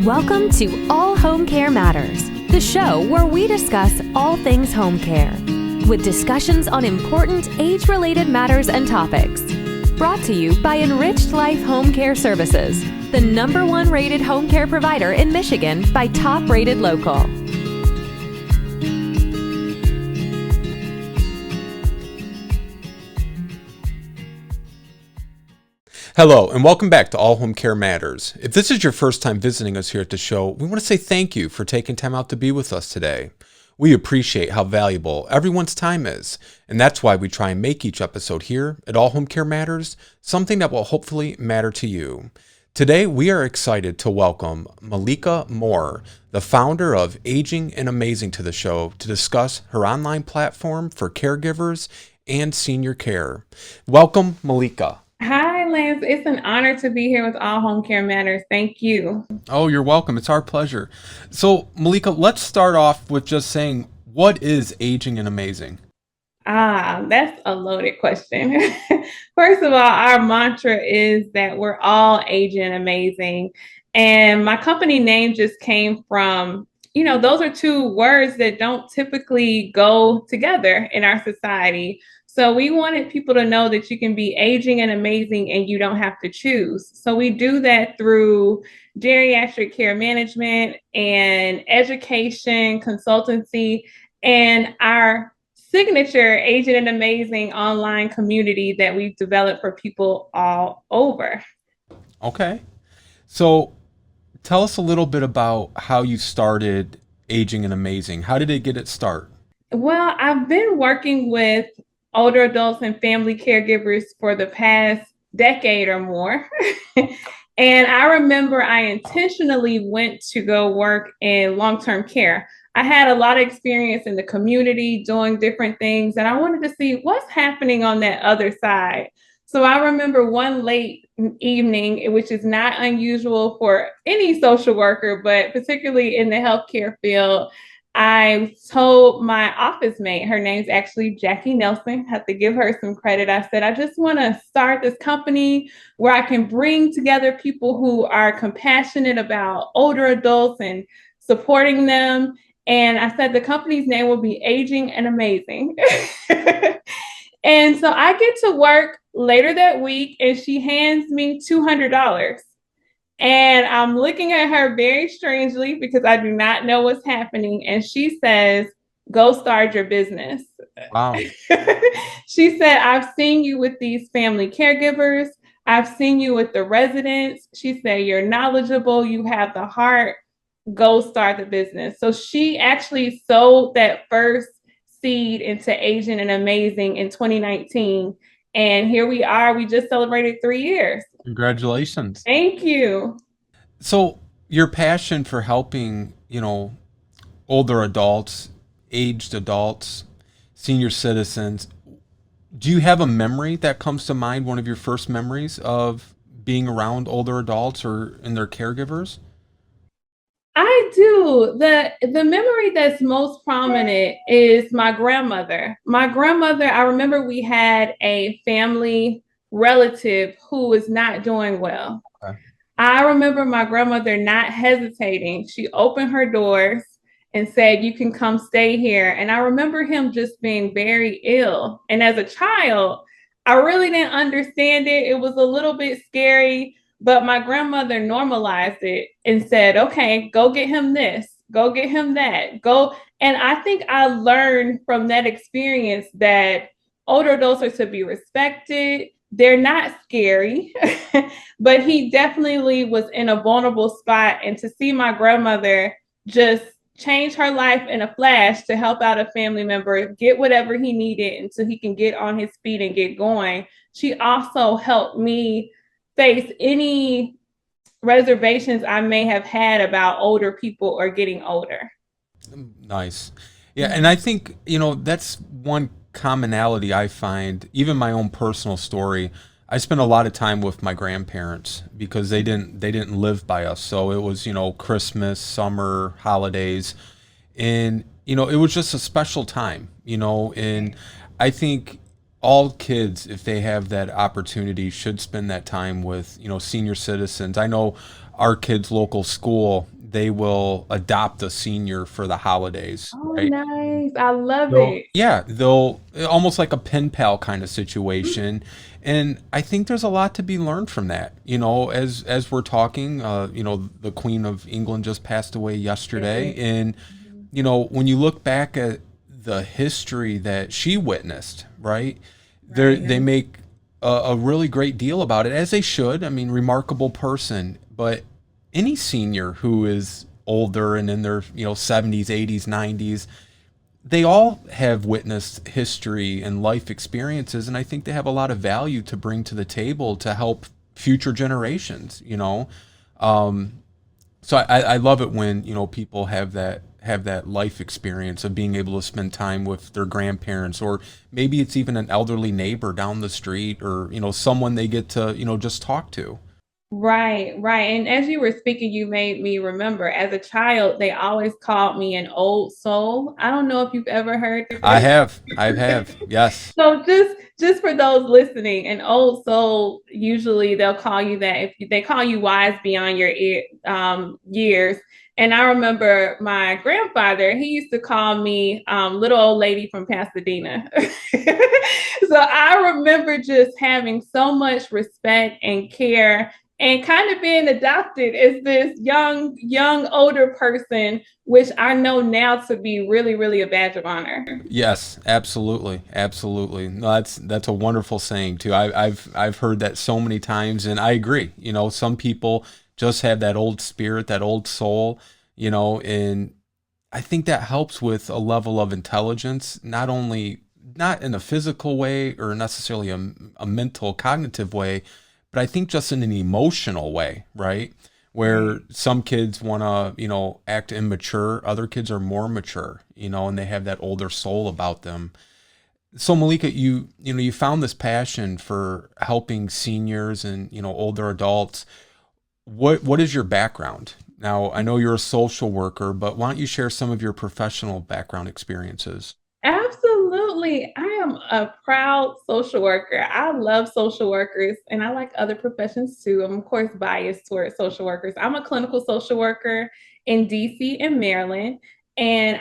Welcome to All Home Care Matters, the show where we discuss all things home care, with discussions on important age-related matters and topics. Brought to you by Enriched Life Home Care Services, the #1 rated home care provider in Michigan by Top Rated Local. Hello, and welcome back to All Home Care Matters. If this is your first time visiting us here at the show, we want to say thank you for taking time out to be with us today. We appreciate how valuable everyone's time is, and that's why we try and make each episode here at All Home Care Matters something that will hopefully matter to you. Today, we are excited to welcome Malika Moore, the founder of Aging and Amazing, to the show to discuss her online platform for caregivers and senior care. Welcome, Malika. Hi, Lance. It's an honor to be here with All Home Care Matters. Thank you. Oh, you're welcome. It's our pleasure. So, Malika, let's start off with just saying, what is Aging and Amazing? That's a loaded question. First of all, our mantra is that we're all aging and amazing. And my company name just came from, those are two words that don't typically go together in our society. So we wanted people to know that you can be aging and amazing and you don't have to choose. So we do that through geriatric care management and education, consultancy, and our signature Aging and Amazing online community that we've developed for people all over. Okay. So tell us a little bit about how you started Aging and Amazing. How did it get its start? Well, I've been working with older adults and family caregivers for the past decade or more. And I remember I intentionally went to go work in long-term care. I had a lot of experience in the community doing different things, and I wanted to see what's happening on that other side. So I remember one late evening, which is not unusual for any social worker, but particularly in the healthcare field, I told my office mate, her name's actually Jackie Nelson, have to give her some credit. I said, I just want to start this company where I can bring together people who are compassionate about older adults and supporting them. And I said, the company's name will be Aging and Amazing. And so I get to work later that week and she hands me $200. And I'm looking at her very strangely because I do not know what's happening. And she says, go start your business. Wow. She said, I've seen you with these family caregivers. I've seen you with the residents. She said, you're knowledgeable. You have the heart. Go start the business. So she actually sowed that first seed into Aging and Amazing in 2019. And here we are. We just celebrated 3 years. Congratulations. Thank you. So your passion for helping, older adults, aged adults, senior citizens, do you have a memory that comes to mind, one of your first memories of being around older adults or in their caregivers? I do. The memory that's most prominent is my grandmother. My grandmother, I remember we had a family relative who was not doing well. Okay. I remember my grandmother not hesitating. She opened her doors and said, you can come stay here. And I remember him just being very ill. And as a child, I really didn't understand it. It was a little bit scary, but my grandmother normalized it and said, okay, go get him this, go get him that, go. And I think I learned from that experience that older adults are to be respected. They're not scary, but he definitely was in a vulnerable spot. And to see my grandmother just change her life in a flash to help out a family member, get whatever he needed until he can get on his feet and get going. She also helped me face any reservations I may have had about older people or getting older. Nice. Yeah, and I think, that's one commonality I find, even my own personal story. I spent a lot of time with my grandparents because they didn't live by us. So it was, Christmas, summer, holidays, and it was just a special time, and I think all kids, if they have that opportunity, should spend that time with, senior citizens. I know our kids' local school, they will adopt a senior for the holidays, Oh, right? nice. I love They'll, it. yeah, they'll almost like a pen pal kind of situation. And I think there's a lot to be learned from that. As we're talking, the Queen of England just passed away yesterday. Yes. And, Mhm. when you look back at the history that she witnessed, right? They Right. make a really great deal about it, as they should. I mean, remarkable person. But any senior who is older and in their, 70s, 80s, 90s, they all have witnessed history and life experiences, and I think they have a lot of value to bring to the table to help future generations. So I love it when people have that life experience of being able to spend time with their grandparents, or maybe it's even an elderly neighbor down the street, or someone they get to just talk to. Right, right. And as you were speaking, you made me remember as a child, they always called me an old soul. I don't know if you've ever heard this. I have, yes. So just for those listening, an old soul, usually they'll call you that if they call you wise beyond your years. And I remember my grandfather, he used to call me little old lady from Pasadena. So I remember just having so much respect and care and kind of being adopted as this young older person, which I know now to be really, really a badge of honor. Yes, absolutely, absolutely. No, that's a wonderful saying too. I've heard that so many times, and I agree. Some people just have that old spirit, that old soul. And I think that helps with a level of intelligence, not in a physical way or necessarily a mental cognitive way, but I think just in an emotional way, right? Where Right. some kids want to, act immature, other kids are more mature, and they have that older soul about them. So Malika, you found this passion for helping seniors and, older adults. What is your background? Now, I know you're a social worker, but why don't you share some of your professional background experiences? Absolutely. I am a proud social worker. I love social workers and I like other professions too. I'm, of course, biased towards social workers. I'm a clinical social worker in DC and Maryland. And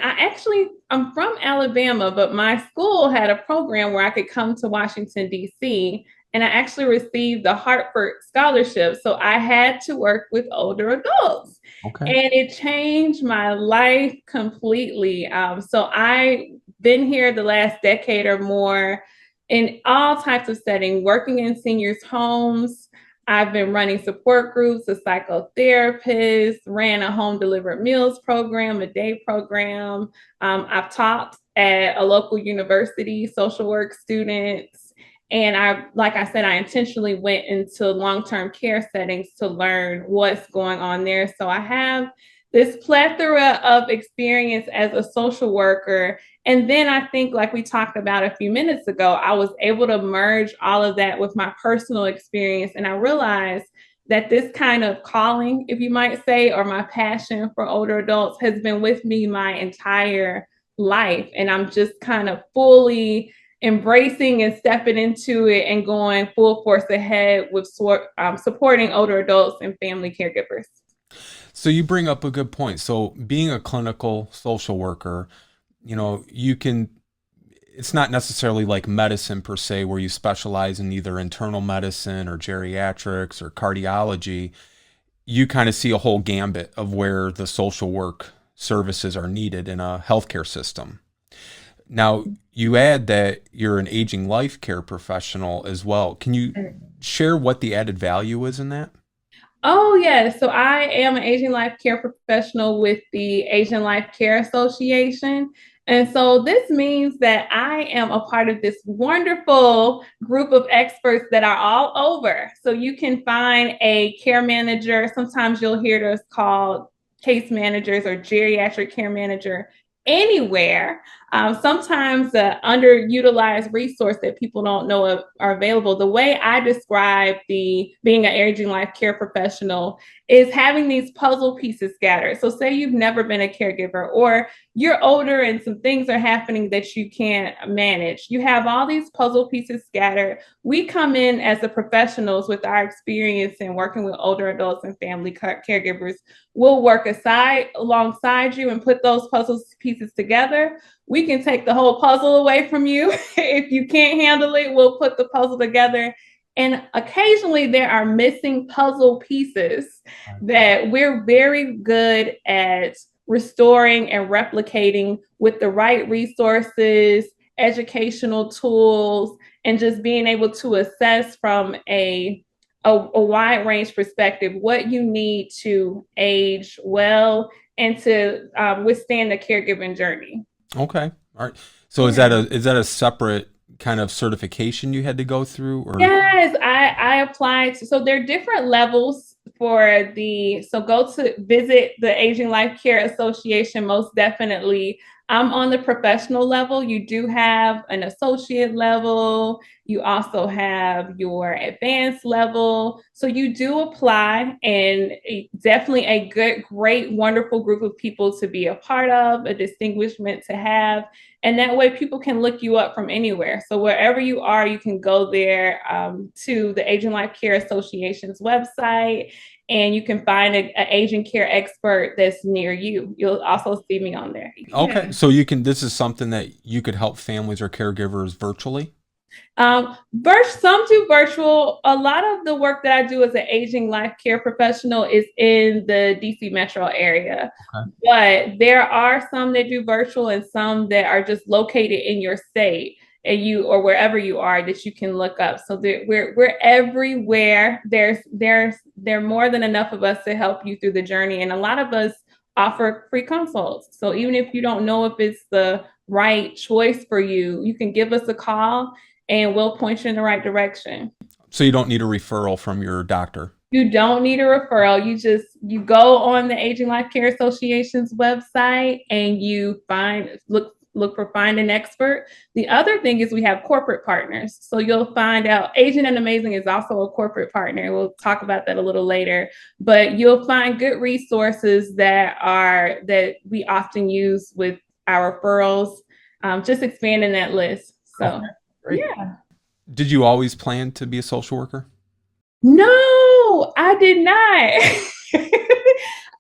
I'm from Alabama, but my school had a program where I could come to Washington, DC. And I actually received the Hartford Scholarship. So I had to work with older adults. Okay. And it changed my life completely. So I been here the last decade or more in all types of settings, working in seniors' homes. I've been running support groups, a psychotherapist, ran a home delivered meals program, a day program. I've taught at a local university, social work students. And like I said, I intentionally went into long-term care settings to learn what's going on there. So I have this plethora of experience as a social worker. And then I think, like we talked about a few minutes ago, I was able to merge all of that with my personal experience. And I realized that this kind of calling, if you might say, or my passion for older adults has been with me my entire life. And I'm just kind of fully embracing and stepping into it and going full force ahead with supporting older adults and family caregivers. So you bring up a good point. So being a clinical social worker, you can, it's not necessarily like medicine per se, where you specialize in either internal medicine or geriatrics or cardiology. You kind of see a whole gambit of where the social work services are needed in a healthcare system. Now, you add that you're an aging life care professional as well. Can you share what the added value is in that? Oh, yes. So I am an Asian Life Care professional with the Asian Life Care Association. And so this means that I am a part of this wonderful group of experts that are all over. So you can find a care manager. Sometimes you'll hear us called case managers or geriatric care manager anywhere. Sometimes the underutilized resource that people don't know are available. The way I describe the being an aging life care professional is having these puzzle pieces scattered. So say you've never been a caregiver, or you're older and some things are happening that you can't manage. You have all these puzzle pieces scattered. We come in as the professionals with our experience in working with older adults and family caregivers. We'll work alongside you and put those puzzle pieces together. We can take the whole puzzle away from you. If you can't handle it, we'll put the puzzle together. And occasionally there are missing puzzle pieces that we're very good at restoring and replicating with the right resources, educational tools, and just being able to assess from a wide range perspective what you need to age well and to withstand the caregiving journey. Okay. All right. So is that a separate kind of certification you had to go through? Or? Yes, I applied. So there are different levels for so go to visit the Aging Life Care Association, most definitely. I'm on the professional level. You do have an associate level. You also have your advanced level. So you do apply, and definitely a good, great, wonderful group of people to be a part of, a distinguishment to have. And that way people can look you up from anywhere. So wherever you are, you can go there to the Aging Life Care Association's website, and you can find an aging care expert that's near you. You'll also see me on there. Okay. Yeah. So this is something that you could help families or caregivers virtually? Some do virtual. A lot of the work that I do as an aging life care professional is in the DC metro area. Okay. But there are some that do virtual and some that are just located in your state and or wherever you are that you can look up. So we're everywhere. There are more than enough of us to help you through the journey. And a lot of us offer free consults. So even if you don't know if it's the right choice for you, you can give us a call and we'll point you in the right direction. So you don't need a referral from your doctor? You don't need a referral. You go on the Aging Life Care Association's website and you look for find an expert. The other thing is we have corporate partners. So you'll find out Aging and Amazing is also a corporate partner. We'll talk about that a little later, but you'll find good resources that we often use with our referrals, just expanding that list. So. Okay. Great. Yeah. Did you always plan to be a social worker? No, I did not.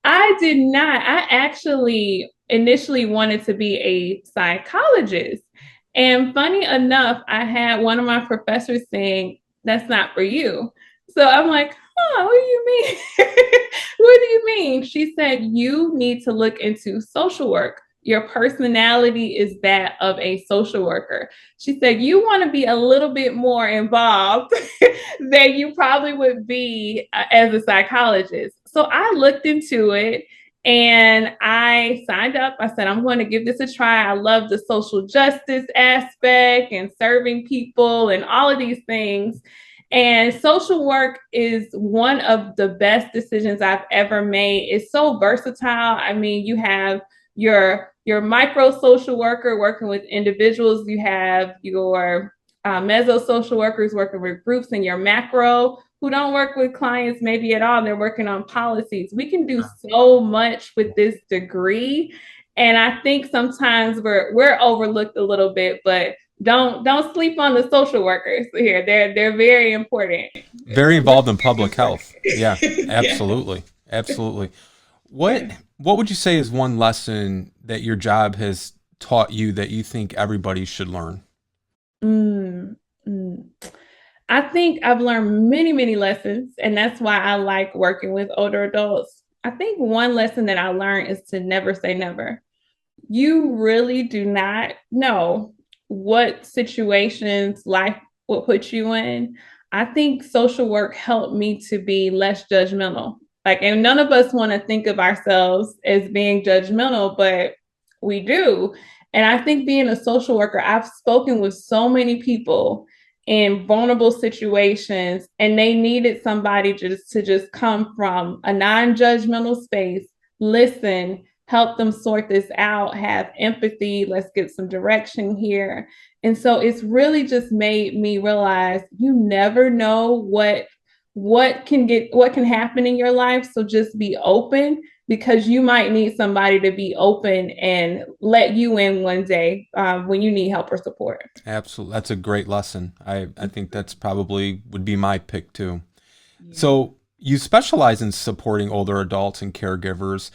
I did not. I actually initially wanted to be a psychologist. And funny enough, I had one of my professors saying, "That's not for you." So I'm like, "Oh, what do you mean?" What do you mean? She said, "You need to look into social work. Your personality is that of a social worker." She said, "You want to be a little bit more involved than you probably would be as a psychologist." So I looked into it and I signed up. I said, "I'm going to give this a try. I love the social justice aspect and serving people and all of these things." And social work is one of the best decisions I've ever made. It's so versatile. I mean, you have your micro social worker working with individuals, you have your meso social workers working with groups, and your macro who don't work with clients maybe at all. They're working on policies. We can do so much with this degree. And I think sometimes we're overlooked a little bit, but don't sleep on the social workers here. They're very important. Very involved in public health. Yeah, absolutely. Yeah. Absolutely. What would you say is one lesson that your job has taught you that you think everybody should learn? I think I've learned many, many lessons, and that's why I like working with older adults. I think one lesson that I learned is to never say never. You really do not know what situations life will put you in. I think social work helped me to be less judgmental. And none of us want to think of ourselves as being judgmental, but we do. And I think being a social worker, I've spoken with so many people in vulnerable situations, and they needed somebody to just come from a non-judgmental space, listen, help them sort this out, have empathy, let's get some direction here. And so it's really just made me realize you never know what what can happen in your life. So just be open, because you might need somebody to be open and let you in one day when you need help or support. Absolutely. That's a great lesson. I think that's probably would be my pick too. Yeah. So you specialize in supporting older adults and caregivers.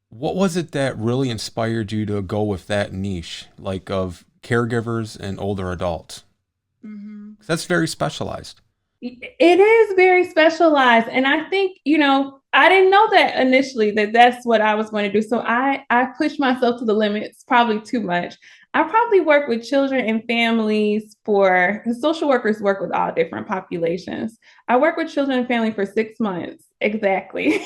What was it that really inspired you to go with that niche, like of caregivers and older adults? Mhm. 'Cause that's very specialized. It is very specialized. And I think, I didn't know that initially that that's what I was going to do. So I pushed myself to the limits, probably too much. I probably work with children and families for, because social workers work with all different populations. I work with children and family for 6 months exactly.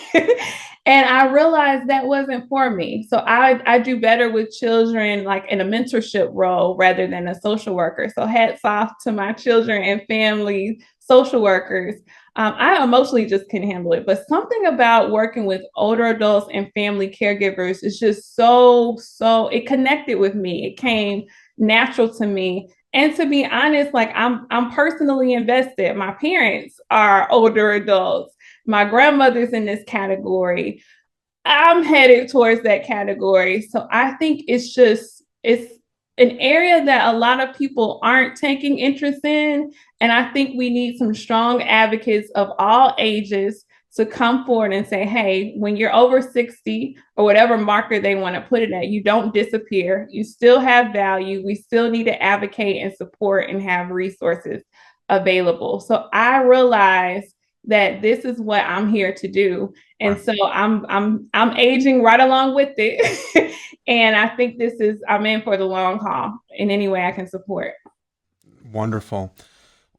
And I realized that wasn't for me. So I do better with children like in a mentorship role rather than a social worker. So hats off to my children and family social workers. I emotionally just can handle it, but something about working with older adults and family caregivers is just it connected with me. It came natural to me. And to be honest, like I'm personally invested. My parents are older adults. My grandmother's in this category. I'm headed towards that category. So I think it's an area that a lot of people aren't taking interest in. And I think we need some strong advocates of all ages to come forward and say, hey, when you're over 60 or whatever marker they want to put it at, you don't disappear. You still have value. We still need to advocate and support and have resources available. So I realize that this is what I'm here to do. And Right. so I'm aging right along with it. And I think I'm in for the long haul in any way I can support. Wonderful.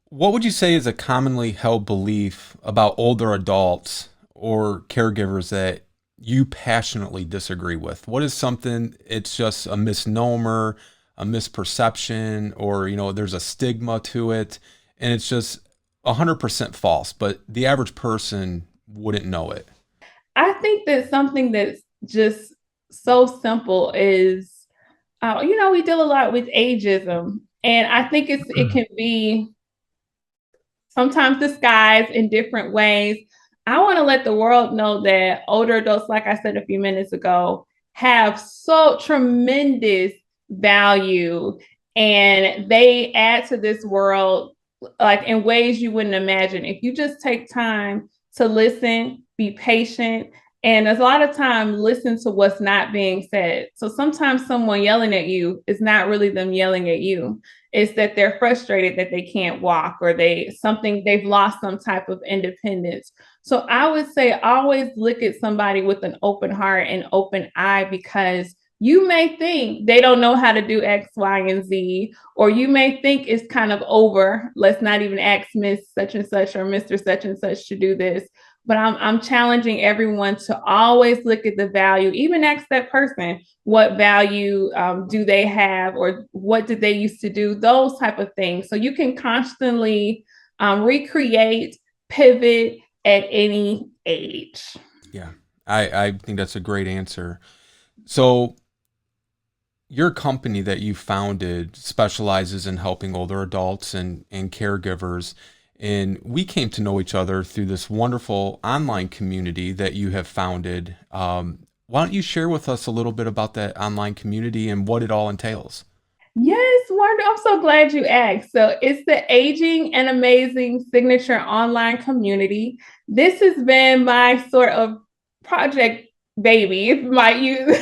What would you say is a commonly held belief about older adults or caregivers that you passionately disagree with? What is something, it's just a misnomer, a misperception, or, there's a stigma to it, and it's just 100% false, but the average person wouldn't know it? I think that something that's just so simple is, we deal a lot with ageism. And I think it can be sometimes disguised in different ways. I want to let the world know that older adults, like I said a few minutes ago, have so tremendous value, and they add to this world like in ways you wouldn't imagine. If you just take time to listen, be patient, and a lot of time listen to what's not being said. So sometimes someone yelling at you is not really them yelling at you. It's that they're frustrated that they can't walk, or they've lost some type of independence. So I would say always look at somebody with an open heart and open eye, because you may think they don't know how to do X, Y, and Z, or you may think it's kind of over. Let's not even ask Miss such and such or Mr. such and such to do this. But I'm challenging everyone to always look at the value, even ask that person, what value do they have, or what did they used to do, those type of things. So you can constantly recreate, pivot at any age. Yeah, I think that's a great answer. So, your company that you founded specializes in helping older adults and caregivers. And we came to know each other through this wonderful online community that you have founded. Why don't you share with us a little bit about that online community and what it all entails? Yes, Wanda, I'm so glad you asked. So it's the Aging and Amazing Signature Online Community. This has been my sort of project baby, might you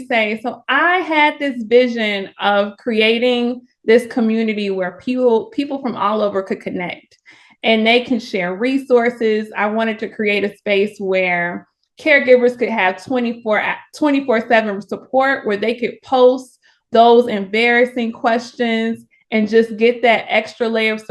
say. So I had this vision of creating this community where people from all over could connect and they can share resources. I wanted to create a space where caregivers could have 24/7 support, where they could post those embarrassing questions and just get that extra layers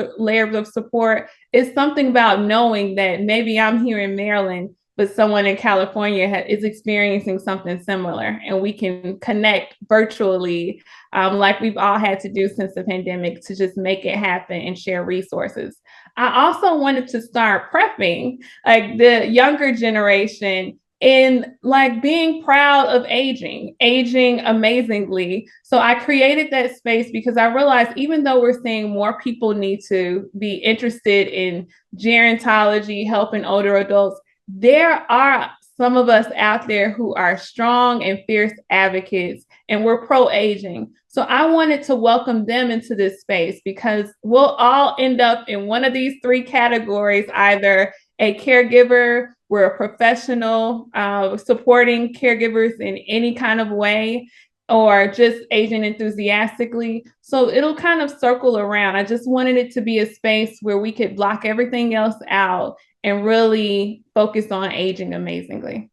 of support. It's something about knowing that maybe I'm here in Maryland, but someone in California is experiencing something similar, and we can connect virtually, like we've all had to do since the pandemic, to just make it happen and share resources. I also wanted to start prepping like the younger generation in like being proud of aging amazingly. So I created that space because I realized even though we're seeing more people need to be interested in gerontology, helping older adults, there are some of us out there who are strong and fierce advocates, and we're pro aging. So I wanted to welcome them into this space because we'll all end up in one of these three categories, either a caregiver, we're a professional supporting caregivers in any kind of way, or just aging enthusiastically. So it'll kind of circle around. I just wanted it to be a space where we could block everything else out and really focus on aging amazingly.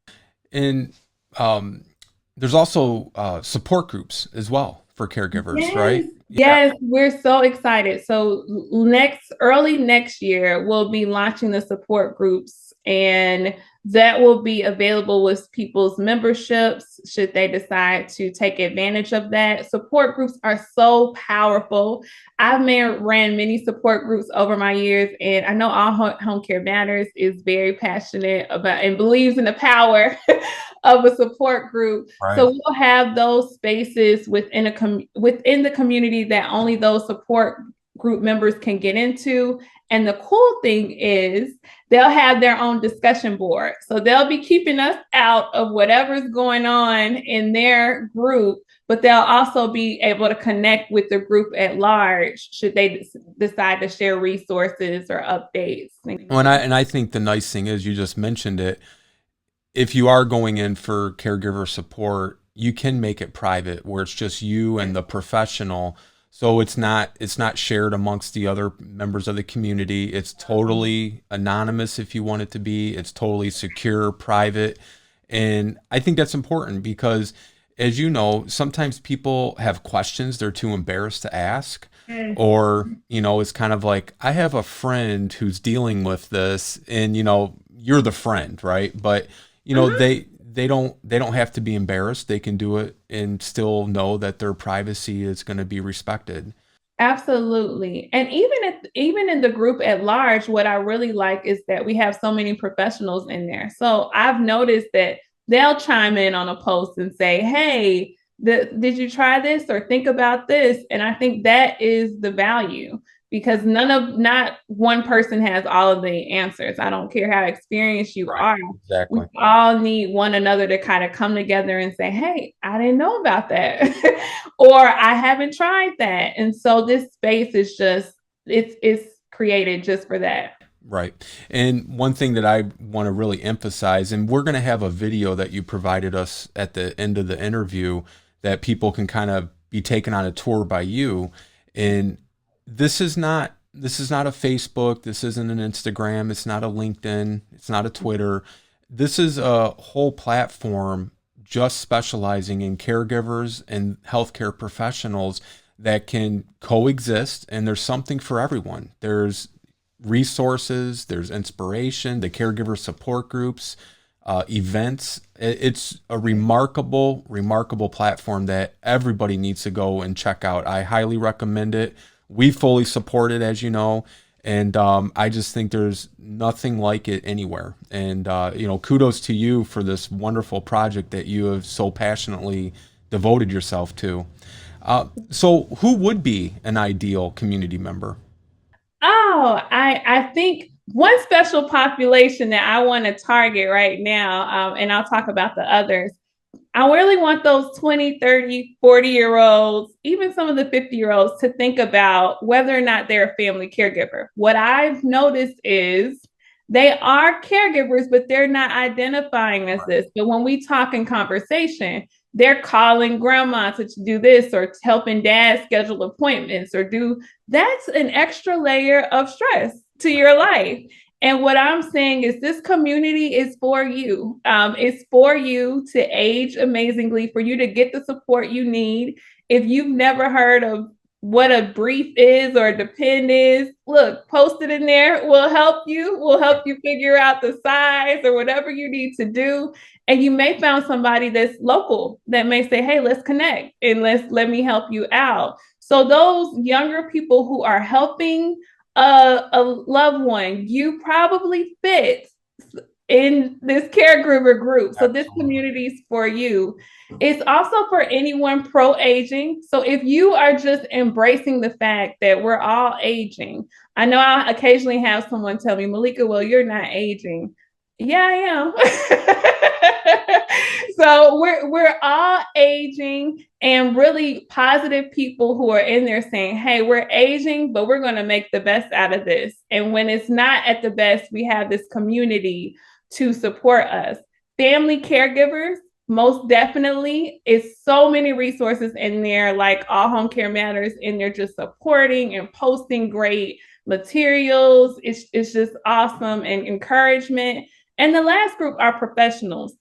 And there's also support groups as well for caregivers, Yes, right? Yeah. yes, we're so excited. So early next year, we'll be launching the support groups, and that will be available with people's memberships should they decide to take advantage of that. Support groups are so powerful. I've ran many support groups over my years, and I know All Home Care Matters is very passionate about and believes in the power of a support group. Right. So we'll have those spaces within the community that only those support group members can get into. And the cool thing is they'll have their own discussion board. So they'll be keeping us out of whatever's going on in their group, but they'll also be able to connect with the group at large should they decide to share resources or updates. Well, and I think the nice thing is you just mentioned it. If you are going in for caregiver support, you can make it private where it's just you and the professional. So it's not shared amongst the other members of the community. It's totally anonymous if you want it to be. It's totally secure, private. And I think that's important because as you know, sometimes people have questions they're too embarrassed to ask. Or, it's kind of like, I have a friend who's dealing with this and, you're the friend, right? But, they don't have to be embarrassed. They can do it and still know that their privacy is going to be respected. Absolutely. And even in the group at large, what I really like is that we have so many professionals in there. So I've noticed that they'll chime in on a post and say, "Hey, did you try this or think about this?" And I think that is the value because not one person has all of the answers. I don't care how experienced you Right. are. We Exactly. all need one another to kind of come together and say, "Hey, I didn't know about that." Or I haven't tried that. And so this space is just it's created just for that. Right. And one thing that I want to really emphasize, and we're going to have a video that you provided us at the end of the interview that people can kind of be taken on a tour by you. And this is not a Facebook, this isn't an Instagram, it's not a LinkedIn, it's not a Twitter. This is a whole platform just specializing in caregivers and healthcare professionals that can coexist, and there's something for everyone. There's resources, there's inspiration, the caregiver support groups, events. It's a remarkable, remarkable platform that everybody needs to go and check out. I highly recommend it. We fully support it, as you know, and I just think there's nothing like it anywhere. And kudos to you for this wonderful project that you have so passionately devoted yourself to. So, who would be an ideal community member? Oh, I think one special population that I want to target right now, and I'll talk about the others. I really want those 20, 30, 40-year-olds, even some of the 50-year-olds to think about whether or not they're a family caregiver. What I've noticed is they are caregivers, but they're not identifying as this. But when we talk in conversation, they're calling grandma to do this or helping dad schedule appointments or do that's an extra layer of stress to your life. And what I'm saying is this community is for you. It's for you to age amazingly, for you to get the support you need. If you've never heard of what a brief is or a depend is, look, post it in there. We'll help you. We'll help you figure out the size or whatever you need to do. And you may find somebody that's local that may say, "Hey, let's connect and let me help you out." So those younger people who are helping a loved one, you probably fit in this caregiver group. So this Absolutely. community is for you. It's also for anyone pro-aging. So if you are just embracing the fact that we're all aging, I know I occasionally have someone tell me, Malika, well, you're not aging. Yeah, I am. So we're all aging, and really positive people who are in there saying, hey, we're aging, but we're going to make the best out of this. And when it's not at the best, we have this community to support us. Family caregivers, most definitely, is so many resources in there, like All Home Care Matters, in there just supporting and posting great materials. It's just awesome, and encouragement. And the last group are professionals.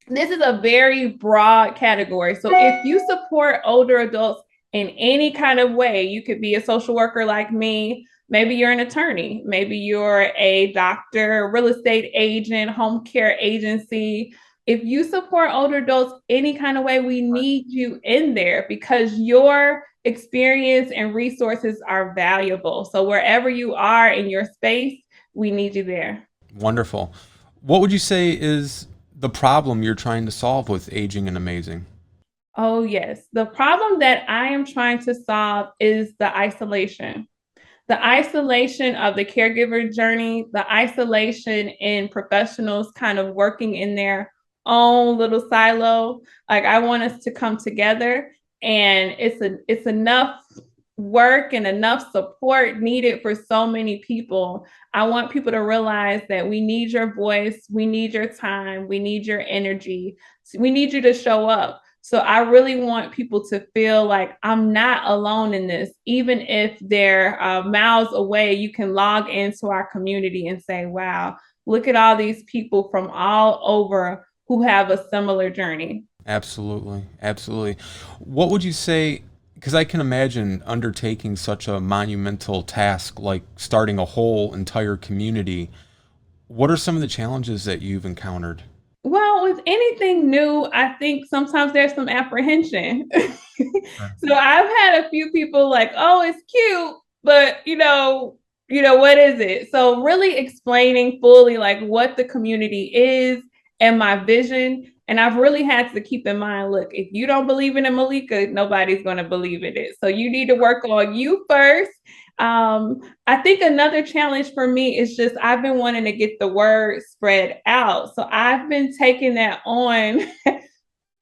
This is a very broad category. So if you support older adults in any kind of way, you could be a social worker like me. Maybe you're an attorney. Maybe you're a doctor, real estate agent, home care agency. If you support older adults any kind of way, we need you in there because your experience and resources are valuable. So wherever you are in your space, we need you there. Wonderful. What would you say is the problem you're trying to solve with aging and amazing? Oh, yes. The problem that I am trying to solve is the isolation. The isolation of the caregiver journey, the isolation in professionals kind of working in their own little silo. Like I want us to come together, and it's enough work and enough support needed for so many people. I want people to realize that we need your voice, we need your time, we need your energy, we need you to show up. So I really want people to feel like I'm not alone in this. Even if they're miles away, you can log into our community and say, wow, look at all these people from all over who have a similar journey. Absolutely. Absolutely. What would you say? Because I can imagine undertaking such a monumental task like starting a whole entire community. What are some of the challenges that you've encountered? Well, with anything new, I think sometimes there's some apprehension. So I've had a few people like, "Oh, it's cute, but what is it?" So really explaining fully like what the community is and my vision. And I've really had to keep in mind, look, if you don't believe in it, Malika, nobody's going to believe in it. So you need to work on you first. I think another challenge for me is just I've been wanting to get the word spread out. So I've been taking that on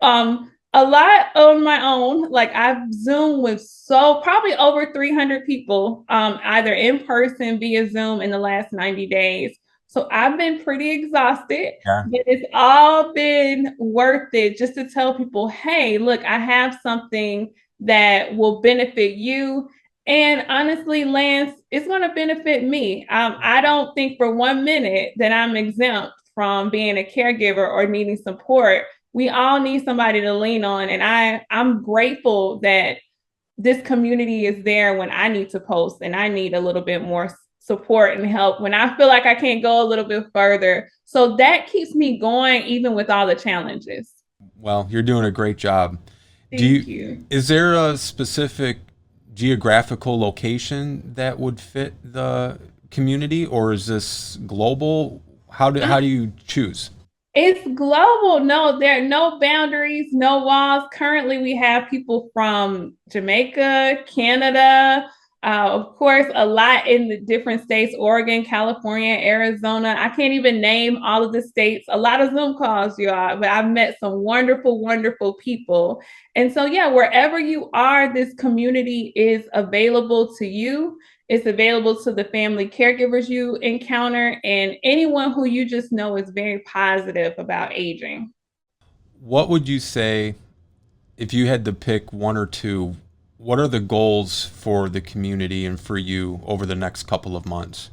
a lot on my own. Like I've Zoomed with probably over 300 people, either in person via Zoom in the last 90 days. So I've been pretty exhausted, Yeah. but it's all been worth it just to tell people, hey, look, I have something that will benefit you. And honestly, Lance, it's going to benefit me. I don't think for 1 minute that I'm exempt from being a caregiver or needing support. We all need somebody to lean on, and I'm grateful that this community is there when I need to post and I need a little bit more support and help when I feel like I can't go a little bit further. So that keeps me going even with all the challenges. Well, you're doing a great job. Thank you. Is there a specific geographical location that would fit the community, or is this global? How do you choose? It's global. No, there are no boundaries, no walls. Currently, we have people from Jamaica, Canada, of course, a lot in the different states, Oregon, California, Arizona. I can't even name all of the states. A lot of Zoom calls, y'all, but I've met some wonderful, wonderful people. And so, yeah, wherever you are, this community is available to you. It's available to the family caregivers you encounter and anyone who you just know is very positive about aging. What would you say if you had to pick one or two? What are the goals for the community and for you over the next couple of months?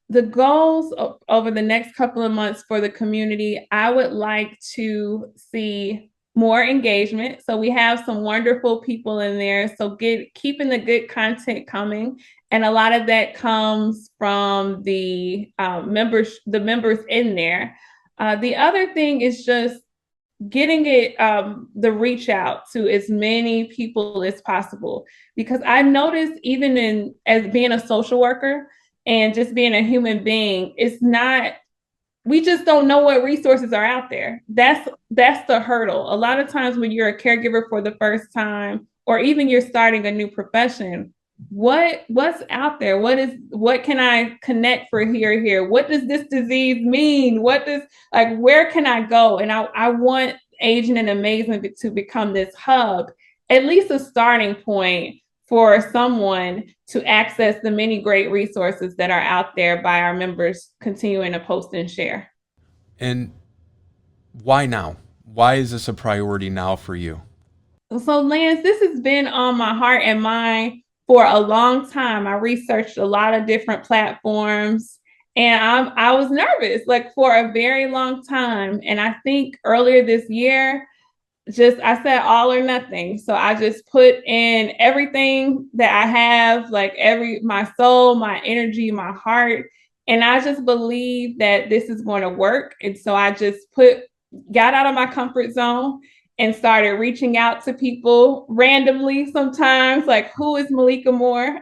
The goals over the next couple of months for the community, I would like to see more engagement. So we have some wonderful people in there. So keeping the good content coming, and a lot of that comes from the members in there. The other thing is just getting the reach out to as many people as possible, because I noticed even as being a social worker and just being a human being, it's not we just don't know what resources are out there. That's the hurdle. A lot of times when you're a caregiver for the first time, or even you're starting a new profession, what's out there? What can I connect for here? What does this disease mean? What does, like, where can I go? And I want Aging and Amazing to become this hub, at least a starting point for someone to access the many great resources that are out there by our members continuing to post and share. And why now? Why is this a priority now for you? So, Lance, this has been on my heart and mind for a long time. I researched a lot of different platforms, and I was nervous, like, for a very long time. And I think earlier this year, just I said all or nothing. So I just put in everything that I have, like my soul, my energy, my heart. And I just believe that this is going to work. And so I just got out of my comfort zone and started reaching out to people randomly sometimes, like, who is Malika Moore?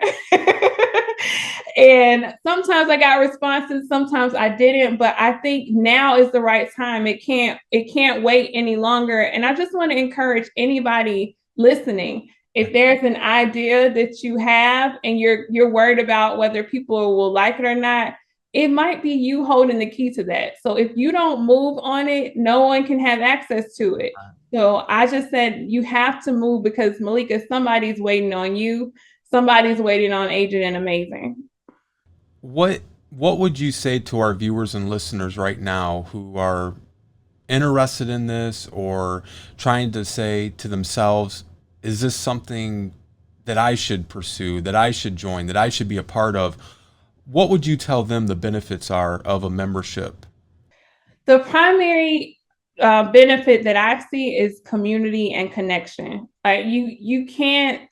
And sometimes I got responses, sometimes I didn't, but I think now is the right time. It can't wait any longer. And I just want to encourage anybody listening, if there's an idea that you have and you're worried about whether people will like it or not, it might be you holding the key to that. So if you don't move on it, no one can have access to it. So I just said you have to move, because Malika, somebody's waiting on you. Somebody's waiting on Aging and Amazing. What would you say to our viewers and listeners right now who are interested in this, or trying to say to themselves, is this something that I should pursue, that I should join, that I should be a part of? What would you tell them the benefits are of a membership? The primary benefit that I see is community and connection. You can't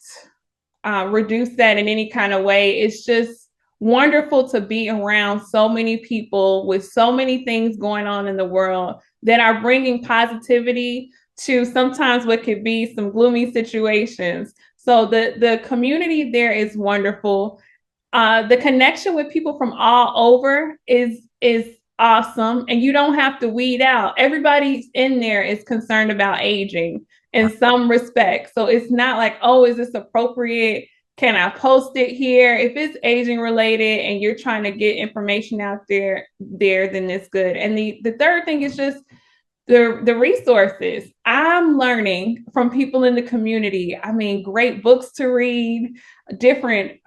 reduce that in any kind of way. It's just wonderful to be around so many people with so many things going on in the world that are bringing positivity to sometimes what could be some gloomy situations. So the community there is wonderful. The connection with people from all over is awesome, and you don't have to weed out. Everybody in there is concerned about aging in some respect. So it's not like, oh, is this appropriate? Can I post it here? If it's aging related and you're trying to get information out there, then it's good. And the third thing is just the resources. I'm learning from people in the community. I mean, great books to read, different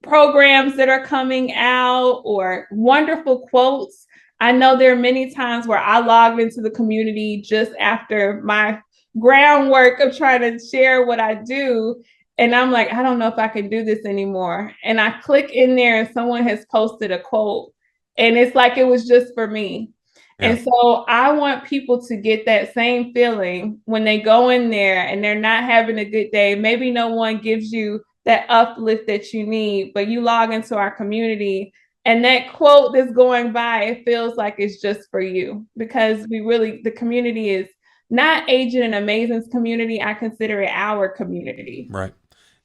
programs that are coming out, or wonderful quotes. I know there are many times where I logged into the community just after my groundwork of trying to share what I do. And I'm like, I don't know if I can do this anymore. And I click in there and someone has posted a quote, and it's like it was just for me. Yeah. And so I want people to get that same feeling when they go in there and they're not having a good day. Maybe no one gives you that uplift that you need, but you log into our community and that quote that's going by, it feels like it's just for you, because the community is not Aging and Amazing's community. I consider it our community. Right.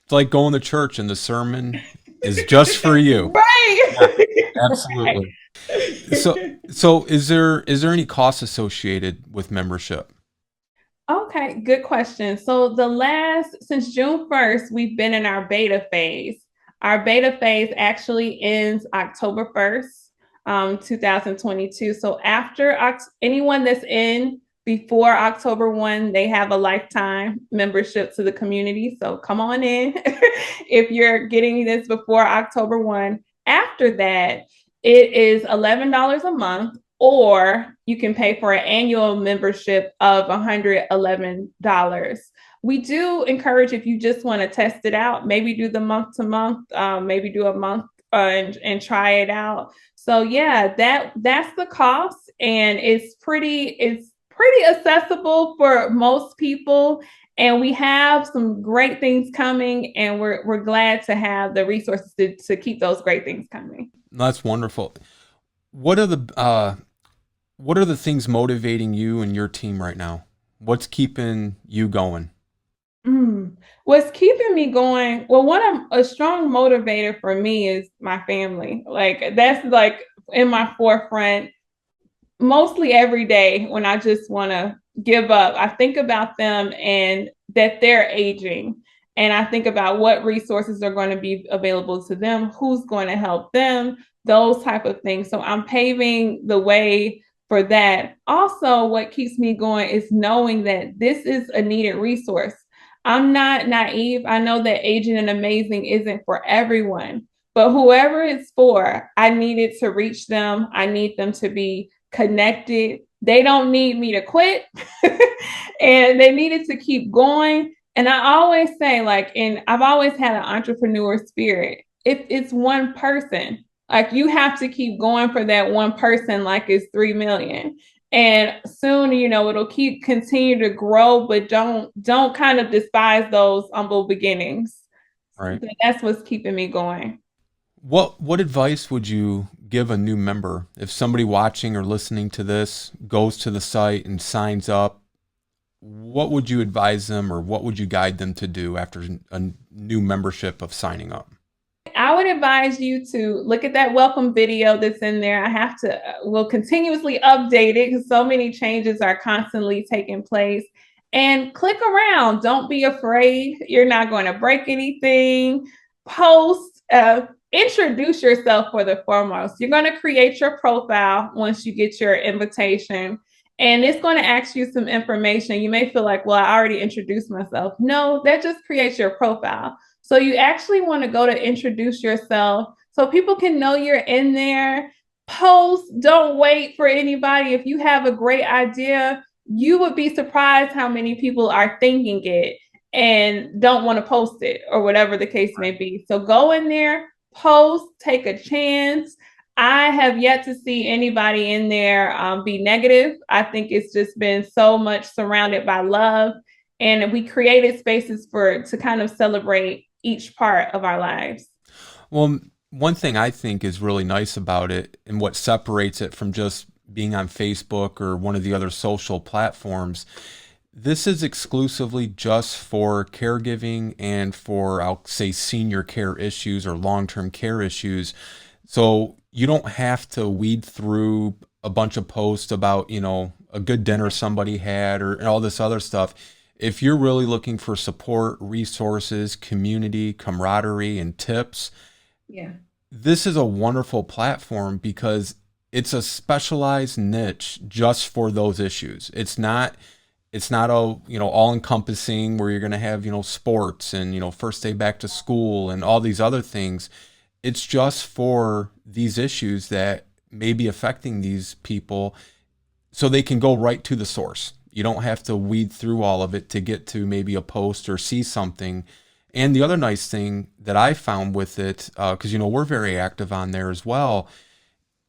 It's like going to church and the sermon is just for you. Right. Yeah, absolutely. So is there any cost associated with membership? Okay, good question. So since June 1st, we've been in our beta phase. Our beta phase actually ends October 1st, 2022. So after anyone that's in before October 1, they have a lifetime membership to the community. So come on in if you're getting this before October 1. After that, it is $11 a month, or you can pay for an annual membership of $111. We do encourage, if you just want to test it out, maybe do the month to month, maybe do a month and try it out. So yeah, that's the cost, and it's pretty accessible for most people. And we have some great things coming, and we're glad to have the resources to keep those great things coming. That's wonderful. What are the things motivating you and your team right now? What's keeping you going? What's keeping me going? Well, a strong motivator for me is my family. Like, that's like in my forefront. mostly every day when I just want to give up. I think about them and that they're aging. And I think about what resources are going to be available to them, who's going to help them, those type of things. So I'm paving the way for that. Also, what keeps me going is knowing that this is a needed resource. I'm not naive. I know that aging and amazing isn't for everyone, but whoever it's for, I needed to reach them. I need them to be connected. They don't need me to quit and they needed to keep going. And I always say, like, and I've always had an entrepreneur spirit. If it's one person, like you have to keep going for that one person, like it's 3 million. And soon, it'll continue to grow, but don't kind of despise those humble beginnings. Right. That's what's keeping me going. What advice would you give a new member if somebody watching or listening to this goes to the site and signs up? What would you advise them, or what would you guide them to do after a new membership of signing up? I would advise you to look at that welcome video that's in there. We'll continuously update it because so many changes are constantly taking place. And click around. Don't be afraid. You're not going to break anything. Post, introduce yourself for the foremost. You're going to create your profile once you get your invitation. And it's going to ask you some information. You may feel like, well, I already introduced myself. No, that just creates your profile. So you actually want to go to introduce yourself so people can know you're in there. Post, don't wait for anybody. If you have a great idea, you would be surprised how many people are thinking it and don't want to post it or whatever the case may be. So go in there, post, take a chance. I have yet to see anybody in there be negative. I think it's just been so much surrounded by love. And we created spaces to kind of celebrate each part of our lives. Well, one thing I think is really nice about it, and what separates it from just being on Facebook or one of the other social platforms, this is exclusively just for caregiving and for, I'll say, senior care issues or long-term care issues. So you don't have to weed through a bunch of posts about, a good dinner somebody had or all this other stuff. If you're really looking for support, resources, community, camaraderie, and tips, this is a wonderful platform because it's a specialized niche just for those issues. It's not all encompassing where you're going to have, sports and, first day back to school and all these other things. It's just for these issues that may be affecting these people so they can go right to the source. You don't have to weed through all of it to get to maybe a post or see something. And the other nice thing that I found with it, because, we're very active on there as well,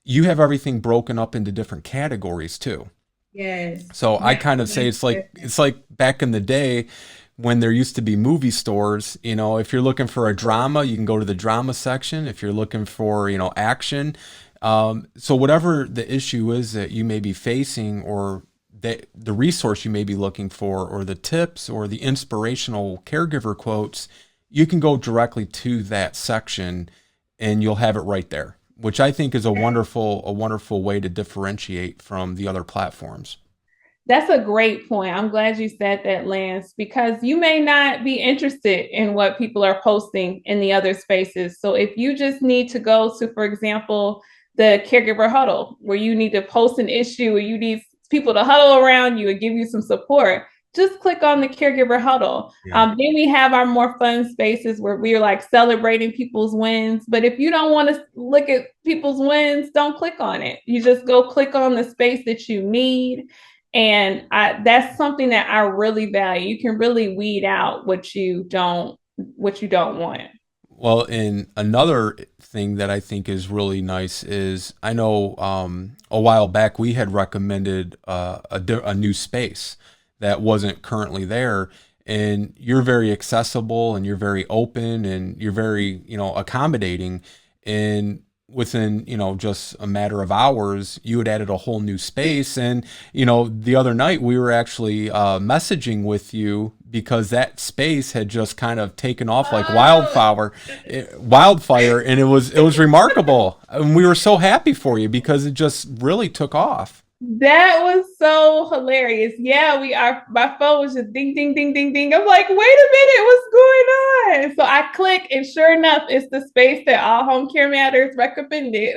you have everything broken up into different categories too. Yes. So I kind of say it's like back in the day when there used to be movie stores. If you're looking for a drama, you can go to the drama section. If you're looking for, action. So whatever the issue is that you may be facing, or the resource you may be looking for, or the tips or the inspirational caregiver quotes, you can go directly to that section and you'll have it right there, which I think is a wonderful way to differentiate from the other platforms. That's a great point. I'm glad you said that, Lance, because you may not be interested in what people are posting in the other spaces. So if you just need to go to, for example, the caregiver huddle, where you need to post an issue or you need people to huddle around you and give you some support, just click on the caregiver huddle. Then we have our more fun spaces where we're like celebrating people's wins. But if you don't want to look at people's wins, don't click on it. You just go click on the space that you need. And that's something that I really value. You can really weed out what you don't want. Well, and another thing that I think is really nice is, I know a while back we had recommended a new space that wasn't currently there, and you're very accessible and you're very open and you're very, accommodating, and within, just a matter of hours, you had added a whole new space. And, the other night we were actually messaging with you because that space had just kind of taken off like wildfire. And it was remarkable. And we were so happy for you because it just really took off. That was so hilarious. Yeah, we are. My phone was just ding, ding, ding, ding, ding. I'm like, wait a minute, what's going on? So I click, and sure enough, it's the space that All Home Care Matters recommended.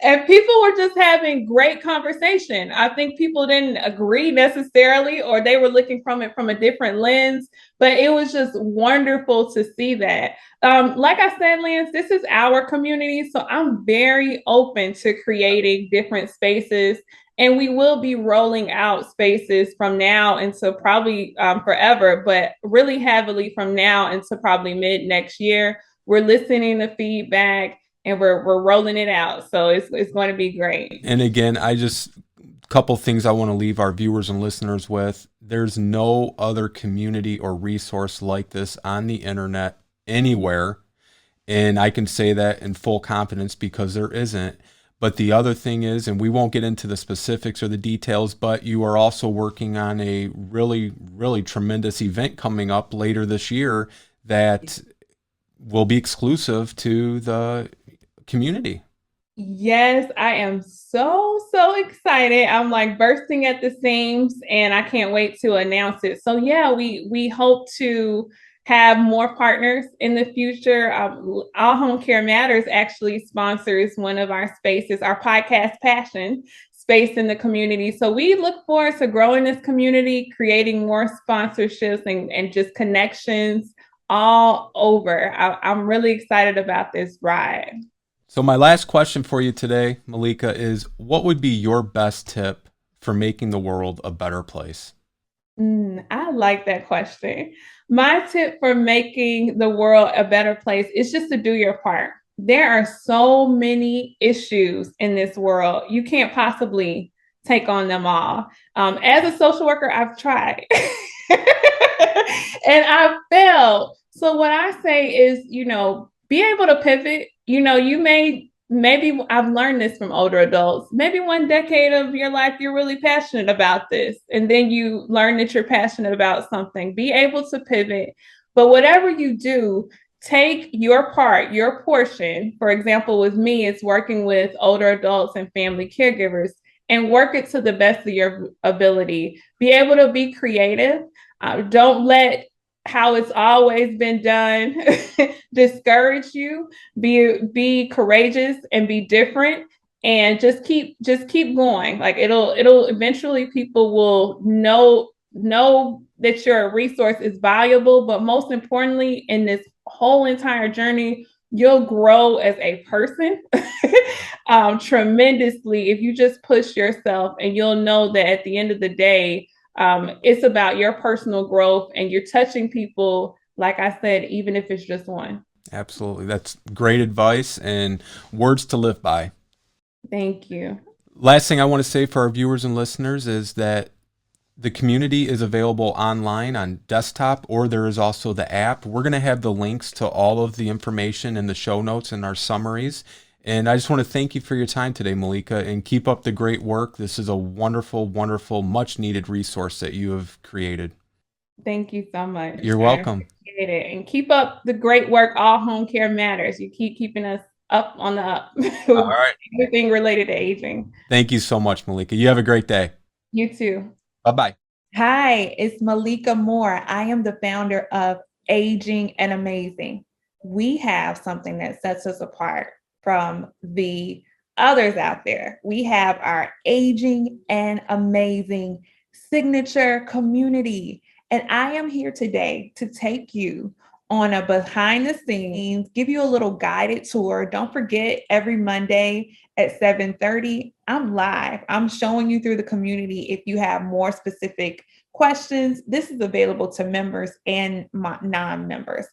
And people were just having great conversation. I think people didn't agree necessarily, or they were looking from it from a different lens, but it was just wonderful to see that. Like I said, Lance, this is our community, so I'm very open to creating different spaces, and we will be rolling out spaces from now until probably forever, but really heavily from now until probably mid next year. We're listening to feedback and we're rolling it out. So it's going to be great. And again, couple things I want to leave our viewers and listeners with. There's no other community or resource like this on the internet anywhere. And I can say that in full confidence because there isn't. But the other thing is, and we won't get into the specifics or the details, but you are also working on a really, really tremendous event coming up later this year that will be exclusive to the community. Yes, I am so excited. I'm like bursting at the seams and I can't wait to announce it. So yeah, we hope to have more partners in the future. All Home Care Matters actually sponsors one of our spaces, our podcast passion space in the community. So we look forward to growing this community, creating more sponsorships and just connections all over. I'm really excited about this ride. So my last question for you today, Malika, is what would be your best tip for making the world a better place? I like that question. My tip for making the world a better place is just to do your part. There are so many issues in this world. You can't possibly take on them all. As a social worker, I've tried and I've failed. So, what I say is, be able to pivot. Maybe I've learned this from older adults. Maybe one decade of your life, you're really passionate about this. And then you learn that you're passionate about something. Be able to pivot. But whatever you do, take your part, your portion. For example, with me, it's working with older adults and family caregivers and work it to the best of your ability. Be able to be creative. Don't let how it's always been done discourage you. Be courageous and be different, and just keep going. Like it'll eventually people will know that your resource is valuable, but most importantly in this whole entire journey, you'll grow as a person tremendously if you just push yourself, and you'll know that at the end of the day, it's about your personal growth and you're touching people, like I said, even if it's just one. Absolutely. That's great advice and words to live by. Thank you. Last thing I want to say for our viewers and listeners is that the community is available online on desktop, or there is also the app. We're going to have the links to all of the information in the show notes and our summaries. And I just want to thank you for your time today, Malika, and keep up the great work. This is a wonderful, wonderful, much needed resource that you have created. Thank you so much. You're welcome. I appreciate it. And keep up the great work. All Home Care Matters. You keep keeping us up on the up. All right. Everything related to aging. Thank you so much, Malika. You have a great day. You too. Bye-bye. Hi, it's Malika Moore. I am the founder of Aging and Amazing. We have something that sets us apart from the others out there. We have our Aging and Amazing signature community. And I am here today to take you on a behind the scenes, give you a little guided tour. Don't forget, every Monday at 7:30, I'm live. I'm showing you through the community. If you have more specific questions, this is available to members and non-members.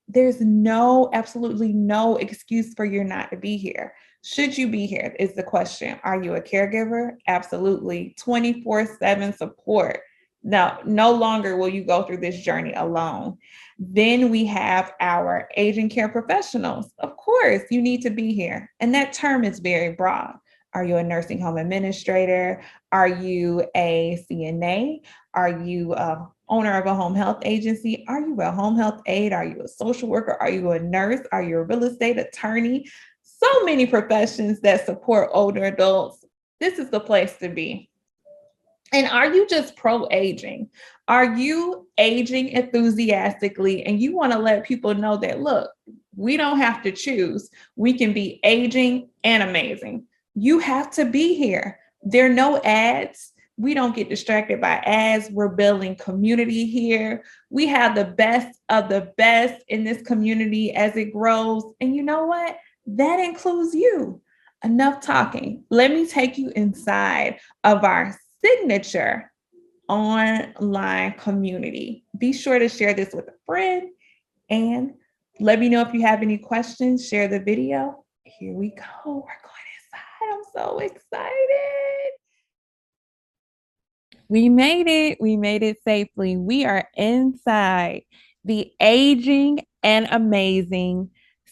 There's absolutely no excuse for you not to be here. Should you be here is the question. Are you a caregiver? Absolutely. 24/7 support. Now, no longer will you go through this journey alone. Then we have our aging care professionals. Of course, you need to be here. And that term is very broad. Are you a nursing home administrator? Are you a CNA? Are you a owner of a home health agency? Are you a home health aide? Are you a social worker? Are you a nurse? Are you a real estate attorney? So many professions that support older adults. this is the place to be. And are you just pro-aging? Are you aging enthusiastically and you want to let people know that, look, we don't have to choose. We can be aging and amazing. You have to be here. There are no ads. We don't get distracted by ads. We're building community here. We have the best of the best in this community as it grows. And you know what? That includes you. Enough talking. Let me take you inside of our signature online community. Be sure to share this with a friend and let me know if you have any questions. Share the video. Here we go. We're going inside. I'm so excited. We made it. We made it safely. We are inside the Aging and Amazing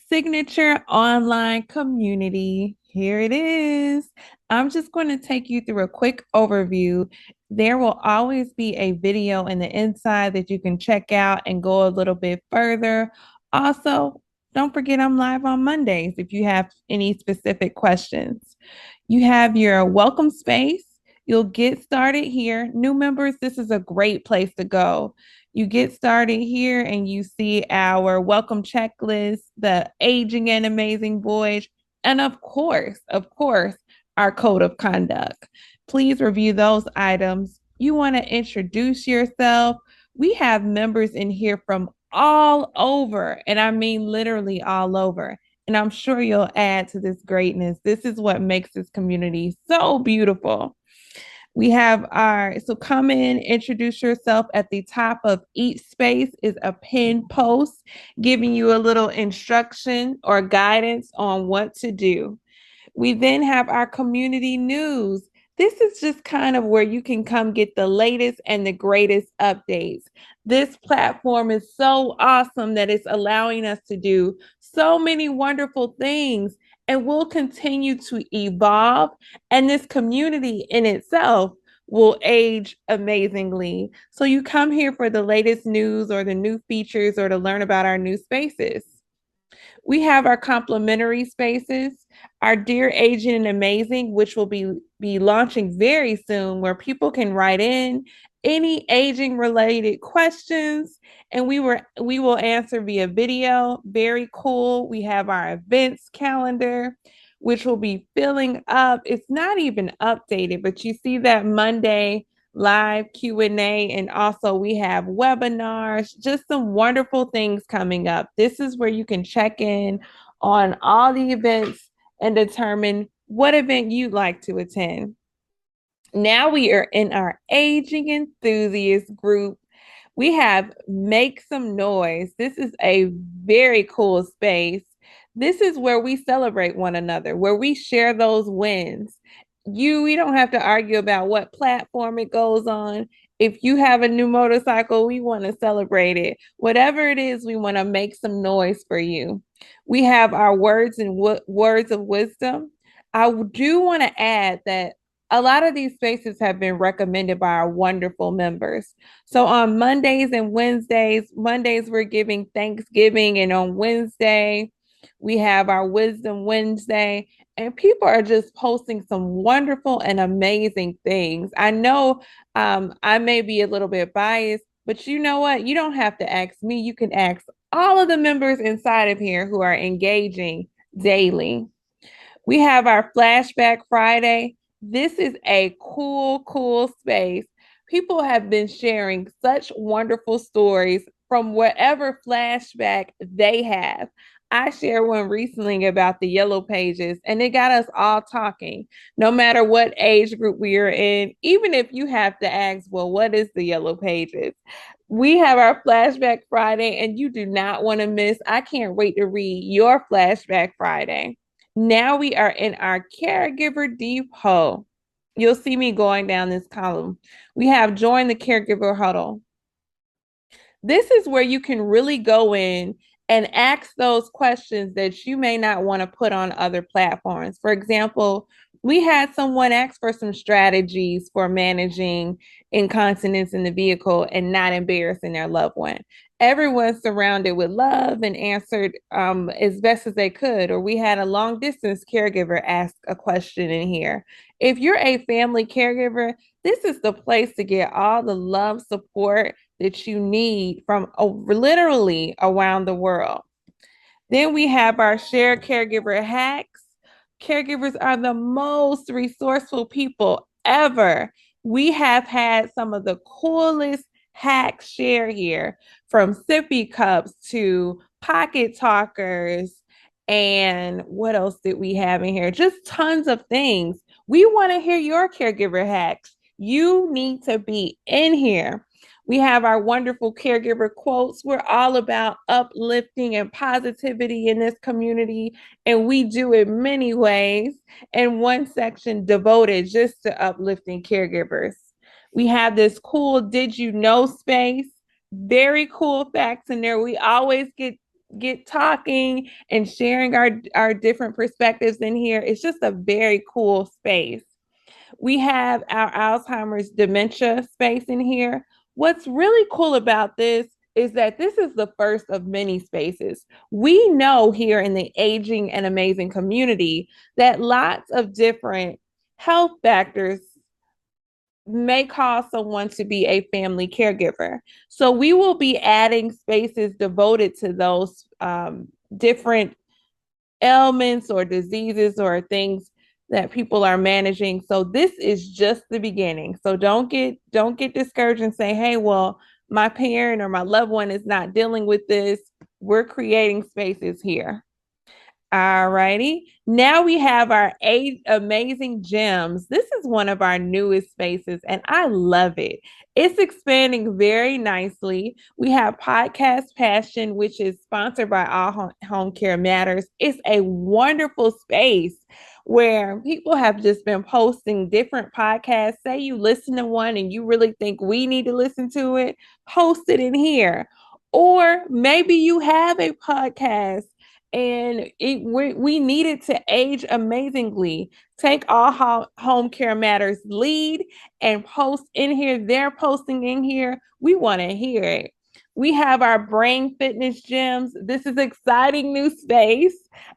signature online community. Here it is. I'm just going to take you through a quick overview. There will always be a video in the inside that you can check out and go a little bit further. Also, don't forget I'm live on Mondays if you have any specific questions. You have your welcome space. You'll get started here. New members, this is a great place to go. You get started here and you see our welcome checklist, the Aging and Amazing Voyage, and of course, our code of conduct. Please review those items. You want to introduce yourself. We have members in here from all over, and I mean literally all over. And I'm sure you'll add to this greatness. This is what makes this community so beautiful. We have so come in, introduce yourself. At the top of each space is a pinned post giving you a little instruction or guidance on what to do. We then have our community news. This is just kind of where you can come get the latest and the greatest updates. This platform is so awesome that it's allowing us to do so many wonderful things, and we'll continue to evolve. And this community in itself will age amazingly. So you come here for the latest news or the new features or to learn about our new spaces. We have our complimentary spaces, our Dear Aging and Amazing, which will be launching very soon, where people can write in any aging related questions and we will answer via video. Very cool. We have our events calendar, which will be filling up. It's not even updated, but you see that Monday live Q&A, and also we have webinars, just some wonderful things coming up. This is where you can check in on all the events and determine what event you'd like to attend. Now we are in our aging enthusiast group. We have Make Some Noise. This is a very cool space. This is where we celebrate one another, where we share those wins. We don't have to argue about what platform it goes on. If you have a new motorcycle, we want to celebrate it. Whatever it is, we want to make some noise for you. We have our words of wisdom. I do want to add that a lot of these spaces have been recommended by our wonderful members. So on Mondays and Wednesdays, we're giving Thanksgiving, and on Wednesday, we have our Wisdom Wednesday, and people are just posting some wonderful and amazing things. I know I may be a little bit biased, but you know what? You don't have to ask me. You can ask all of the members inside of here who are engaging daily. We have our Flashback Friday. This is a cool space. People have been sharing such wonderful stories from whatever flashback they have. I shared one recently about the Yellow Pages, and it got us all talking. No matter what age group we are in, even if you have to ask, well, what is the Yellow Pages? We have our Flashback Friday, and you do not want to miss. I can't wait to read your Flashback Friday. Now we are in our Caregiver Depot. You'll see me going down this column. We have Join the Caregiver Huddle. This is where you can really go in and ask those questions that you may not want to put on other platforms. For example, We had someone ask for some strategies for managing incontinence in the vehicle and not embarrassing their loved one. Everyone surrounded with love and answered as best as they could. Or we had a long distance caregiver ask a question in here. If you're a family caregiver, this is the place to get all the love support that you need from literally around the world. Then we have our shared caregiver hacks. Caregivers are the most resourceful people ever. We have had some of the coolest hacks shared here, from sippy cups to pocket talkers. And what else did we have in here? Just tons of things. We want to hear your caregiver hacks. You need to be in here. We have our wonderful caregiver quotes. We're all about uplifting and positivity in this community, and we do it many ways. And one section devoted just to uplifting caregivers. We have this cool "Did you know" space. Very cool facts in there. We always get talking and sharing our different perspectives in here. It's just a very cool space. We have our Alzheimer's dementia space in here. What's really cool about this is that this is the first of many spaces. We know here in the aging and amazing community that lots of different health factors may cause someone to be a family caregiver. So we will be adding spaces devoted to those different ailments or diseases or things that people are managing. So this is just the beginning. So don't get discouraged and say, hey, well, my parent or my loved one is not dealing with this. We're creating spaces here. All righty. Now we have our 8 amazing gems. This is one of our newest spaces, and I love it. It's expanding very nicely. We have Podcast Passion, which is sponsored by All Home Care Matters. It's a wonderful space where people have just been posting different podcasts. Say you listen to one and you really think we need to listen to it, post it in here. Or maybe you have a podcast and we need it to age amazingly. Take All Home Care Matters lead and post in here. They're posting in here. We want to hear it. We have our brain fitness gyms. This is exciting new space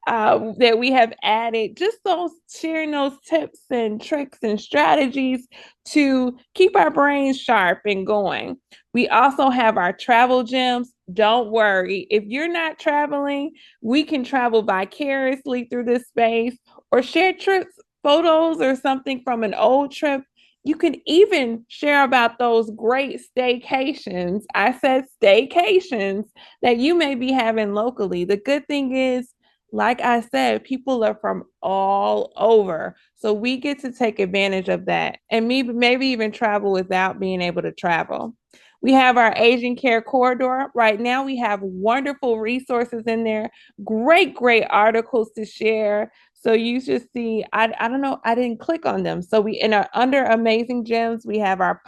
that we have added. Just those sharing those tips and tricks and strategies to keep our brains sharp and going. We also have our travel gyms. Don't worry. If you're not traveling, we can travel vicariously through this space or share trips, photos, or something from an old trip. You can even share about those great staycations. I said staycations that you may be having locally. The good thing is, like I said, people are from all over. So we get to take advantage of that and maybe even travel without being able to travel. We have our Asian Care Corridor. Right now, we have wonderful resources in there, great articles to share. So you should see, I don't know, I didn't click on them. So we in our under amazing gems, we have our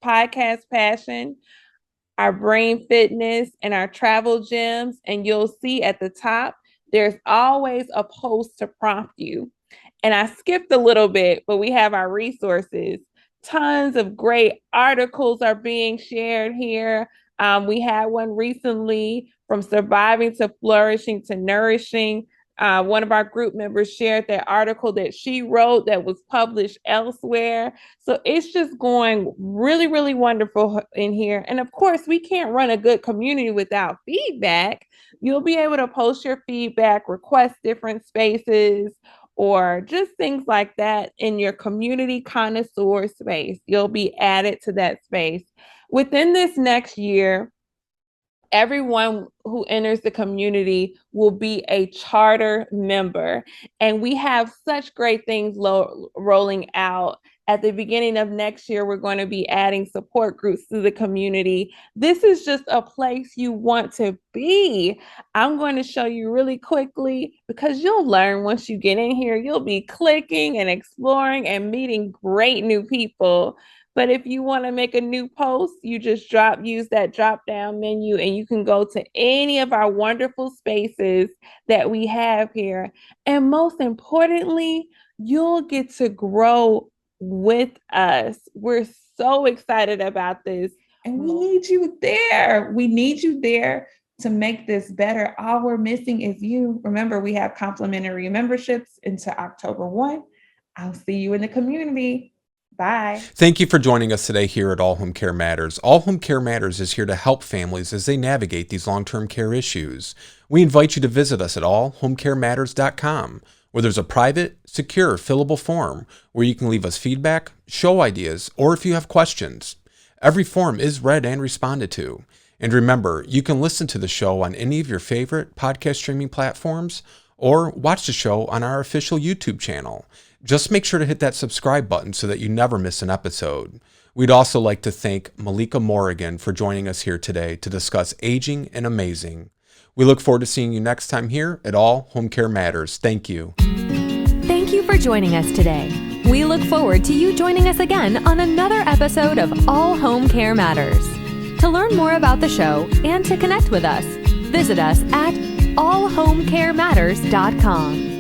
podcast passion, our brain fitness, and our travel gems. And you'll see at the top, there's always a post to prompt you. And I skipped a little bit, but we have our resources. Tons of great articles are being shared here. We had one recently, From Surviving to Flourishing to Nourishing. One of our group members shared that article that she wrote that was published elsewhere. So it's just going really, really wonderful in here. And of course, we can't run a good community without feedback. You'll be able to post your feedback, request different spaces, or just things like that in your community connoisseur space. You'll be added to that space. Within this next year, everyone who enters the community will be a charter member. And we have such great things rolling out. At the beginning of next year, we're going to be adding support groups to the community. This is just a place you want to be. I'm going to show you really quickly because you'll learn once you get in here. You'll be clicking and exploring and meeting great new people. But if you want to make a new post, you just use that drop down menu and you can go to any of our wonderful spaces that we have here. And most importantly, You'll get to grow with us. We're so excited about this. And we need you there. We need you there to make this better. All we're missing is you. Remember, we have complimentary memberships into October 1. I'll see you in the community. Bye. Thank you for joining us today here at All Home Care Matters. All Home Care Matters is here to help families as they navigate these long-term care issues. We invite you to visit us at allhomecarematters.com, where there's a private, secure, fillable form where you can leave us feedback, show ideas, or if you have questions. Every form is read and responded to. And remember, you can listen to the show on any of your favorite podcast streaming platforms or watch the show on our official YouTube channel. Just make sure to hit that subscribe button so that you never miss an episode. We'd also like to thank Malika Moore again for joining us here today to discuss aging and amazing. We look forward to seeing you next time here at All Home Care Matters. Thank you. Thank you for joining us today. We look forward to you joining us again on another episode of All Home Care Matters. To learn more about the show and to connect with us, visit us at allhomecarematters.com.